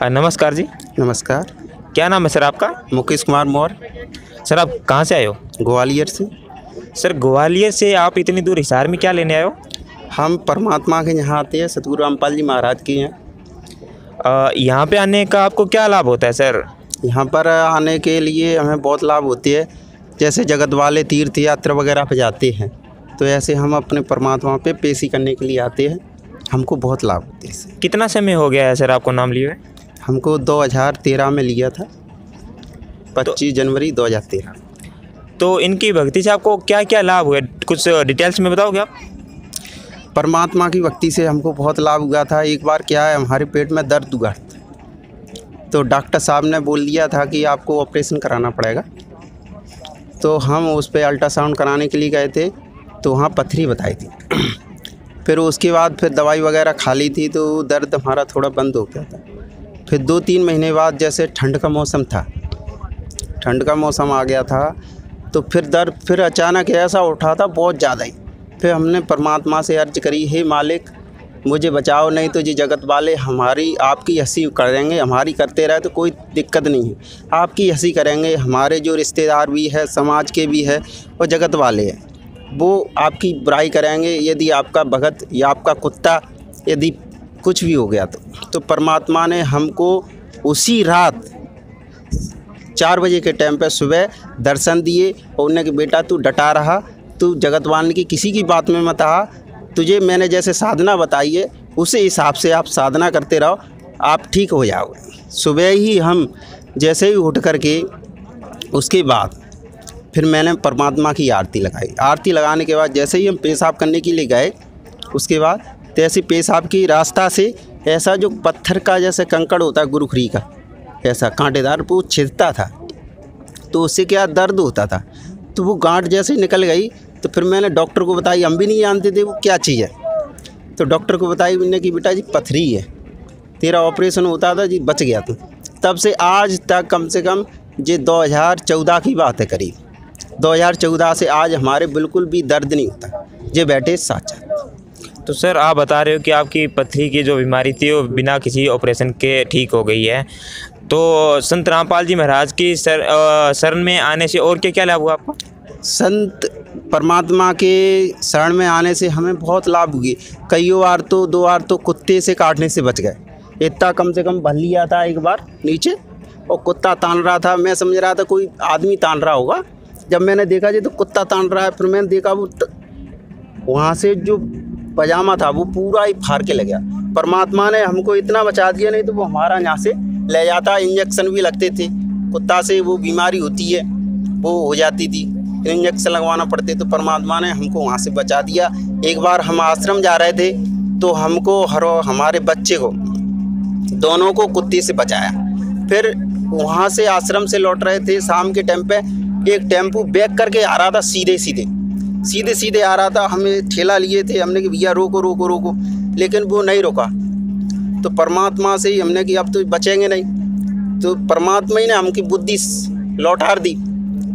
नमस्कार जी। नमस्कार। क्या नाम है सर आपका? मुकेश कुमार मौर्य। सर आप कहाँ से आए हो? ग्वालियर से। सर ग्वालियर से आप इतनी दूर हिसार में क्या लेने आए हो? हम परमात्मा के यहाँ आते हैं, सतगुरु रामपाल जी महाराज के यहाँ। यहाँ पे आने का आपको क्या लाभ होता है सर? यहाँ पर आने के लिए हमें बहुत लाभ होती है। जैसे जगत वाले तीर्थ यात्रा वगैरह पे जाते हैं, तो ऐसे हम अपने परमात्मा पे पेशी करने के लिए आते हैं। हमको बहुत लाभ होते हैं इससे। कितना समय हो गया है सर आपको नाम लिए हुए? हमको 2013 में लिया था, 25 जनवरी 2013। तो इनकी भक्ति से आपको क्या क्या लाभ हुए, कुछ डिटेल्स में बताओगे आप? परमात्मा की भक्ति से हमको बहुत लाभ हुआ था। एक बार क्या है, हमारे पेट में दर्द हुआ, तो डॉक्टर साहब ने बोल दिया था कि आपको ऑपरेशन कराना पड़ेगा। तो हम उस पर अल्ट्रासाउंड कराने के लिए गए थे, तो वहाँ पथरी बताई थी। फिर उसके बाद फिर दवाई वगैरह खा ली थी, तो दर्द हमारा थोड़ा बंद हो गया था। फिर 2-3 महीने बाद जैसे ठंड का मौसम था, ठंड का मौसम आ गया था, तो फिर दर्द फिर अचानक ऐसा उठा था बहुत ज़्यादा ही। फिर हमने परमात्मा से अर्ज करी, हे मालिक मुझे बचाओ, नहीं तो जी जगत वाले हमारी आपकी हंसी करेंगे, हमारी करते रहे तो कोई दिक्कत नहीं है, आपकी हंसी करेंगे। हमारे जो रिश्तेदार भी है, समाज के भी है और जगत वाले हैं, वो आपकी बुराई करेंगे। यदि आपका भगत या आपका कुत्ता यदि कुछ भी हो गया तो परमात्मा ने हमको उसी रात 4 बजे के टाइम पे सुबह दर्शन दिए और उन्होंने कि बेटा तू डटा रहा, तू जगत वाले की किसी की बात में मत आ, तुझे मैंने जैसे साधना बताई है उसी हिसाब से आप साधना करते रहो, आप ठीक हो जाओगे। सुबह ही हम जैसे ही उठ करके उसके बाद फिर मैंने परमात्मा की आरती लगाई। आरती लगाने के बाद जैसे ही हम पेशाब करने के लिए गए, उसके बाद तैसे पेशाब की रास्ता से ऐसा जो पत्थर का जैसे कंकड़ होता है गुरुखरी का, ऐसा कांटेदार वो छिदता था, तो उससे क्या दर्द होता था, तो वो गांठ जैसे निकल गई। तो फिर मैंने डॉक्टर को बताई, हम भी नहीं जानते थे वो क्या चीज़ है। तो डॉक्टर को बताई, मैंने कि बेटा जी पथरी है, तेरा ऑपरेशन होता था जी, बच गया तू। तब से आज तक कम से कम ये 2014 की बात है करीब, 2014 से आज हमारे बिल्कुल भी दर्द नहीं होता, ये बैठे साचा। तो सर आप बता रहे हो कि आपकी पथरी की जो बीमारी थी वो बिना किसी ऑपरेशन के ठीक हो गई है। तो संत रामपाल जी महाराज की शरण में आने से और क्या क्या लाभ हुआ आपको? संत परमात्मा के शरण में आने से हमें बहुत लाभ हुए। कई बार तो 2 बार तो कुत्ते से काटने से बच गए। इतना कम से कम भल लिया था एक बार नीचे, और कुत्ता तान रहा था, मैं समझ रहा था कोई आदमी तान रहा होगा। जब मैंने देखा जी तो कुत्ता तान रहा है, फिर मैंने देखा वो वहाँ से जो पजामा था वो पूरा ही फाड़ के लग गया। परमात्मा ने हमको इतना बचा दिया, नहीं तो वो हमारा यहाँ से ले जाता। इंजेक्शन भी लगते थे, कुत्ता से वो बीमारी होती है वो हो जाती थी, इंजेक्शन लगवाना पड़ते, तो परमात्मा ने हमको वहाँ से बचा दिया। एक बार हम आश्रम जा रहे थे, तो हमको हमारे बच्चे को दोनों को कुत्ते से बचाया। फिर वहाँ से आश्रम से लौट रहे थे, शाम के टाइम पे एक टेम्पू बैक करके आ रहा था, सीधे सीधे आ रहा था। हमें ठेला लिए थे, हमने कि भैया रोको रोको रोको, लेकिन वो नहीं रोका। तो परमात्मा से ही हमने कि अब तो बचेंगे नहीं, तो परमात्मा ही ने हमकी बुद्धि लौटा दी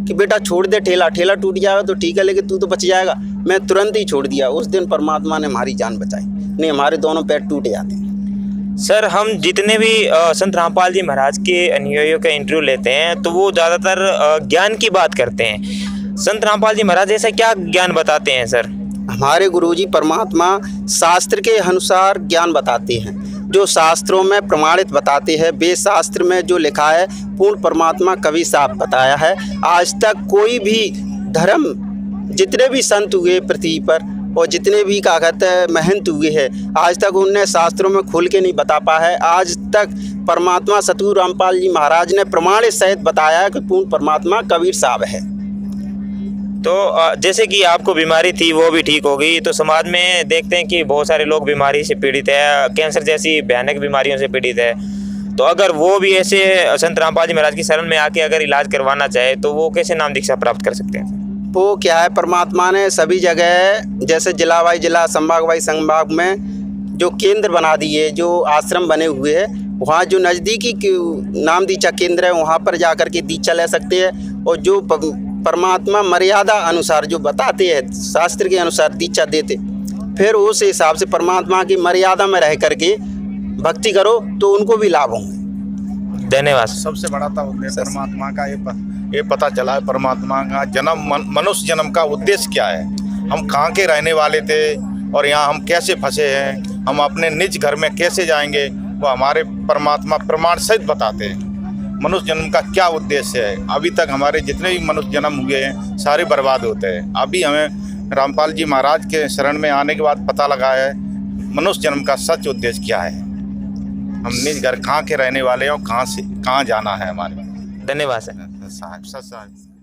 कि बेटा छोड़ दे, ठेला टूट जाएगा तो ठीक है, लेकिन तू तो बच जाएगा। मैं तुरंत ही छोड़ दिया। उस दिन परमात्मा ने हमारी जान बचाई, नहीं हमारे दोनों पैर टूट जाते। सर हम जितने भी संत रामपाल जी महाराज के अनुयायियों का इंटरव्यू लेते हैं तो वो ज़्यादातर ज्ञान की बात करते हैं। संत रामपाल जी महाराज ऐसा क्या ज्ञान बताते हैं सर? हमारे गुरुजी परमात्मा शास्त्र के अनुसार ज्ञान बताते हैं, जो शास्त्रों में प्रमाणित बताते हैं। वेद शास्त्र में जो लिखा है पूर्ण परमात्मा कभी साफ बताया है। आज तक कोई भी धर्म, जितने भी संत हुए पृथ्वी पर और जितने भी क्या कहते हैं महंत हुए हैं, आज तक उनने शास्त्रों में खुल के नहीं बता पाया है। आज तक परमात्मा सतगुरु रामपाल जी महाराज ने प्रमाणित सहित बताया है कि पूर्ण परमात्मा कबीर साहब है। तो जैसे कि आपको बीमारी थी वो भी ठीक हो गई, तो समाज में देखते हैं कि बहुत सारे लोग बीमारी से पीड़ित है, कैंसर जैसी भयानक बीमारियों से पीड़ित है। तो अगर वो भी ऐसे संत रामपाल जी महाराज की शरण में आके अगर इलाज करवाना चाहे तो वो कैसे नाम दीक्षा प्राप्त कर सकते हैं? वो क्या है, परमात्मा ने सभी जगह जैसे जिला वाई जिला, संभाग वाई संभाग में जो केंद्र बना दिए, जो आश्रम बने हुए हैं, वहाँ जो नज़दीकी नाम दीक्षा केंद्र है वहाँ पर जा कर के दीक्षा ले सकते हैं। और जो परमात्मा मर्यादा अनुसार जो बताते हैं, शास्त्र के अनुसार दीक्षा देते, फिर उस हिसाब से परमात्मा की मर्यादा में रह करके भक्ति करो तो उनको भी लाभ होंगे। धन्यवाद। सबसे बड़ा था उद्देश्य परमात्मा का ये पता चला है, परमात्मा का जन्म, मनुष्य जन्म का उद्देश्य क्या है, हम कहाँ के रहने वाले थे और यहाँ हम कैसे फंसे हैं, हम अपने निज घर में कैसे जाएंगे, वो हमारे परमात्मा प्रमाण सहित बताते हैं। मनुष्य जन्म का क्या उद्देश्य है। अभी तक हमारे जितने भी मनुष्य जन्म हुए हैं सारे बर्बाद होते हैं। अभी हमें रामपाल जी महाराज के शरण में आने के बाद पता लगा है मनुष्य जन्म का सच उद्देश्य क्या है। हम निज घर कहाँ के रहने वाले हैं और कहाँ जाना है हमारे। धन्यवाद सर। साहब।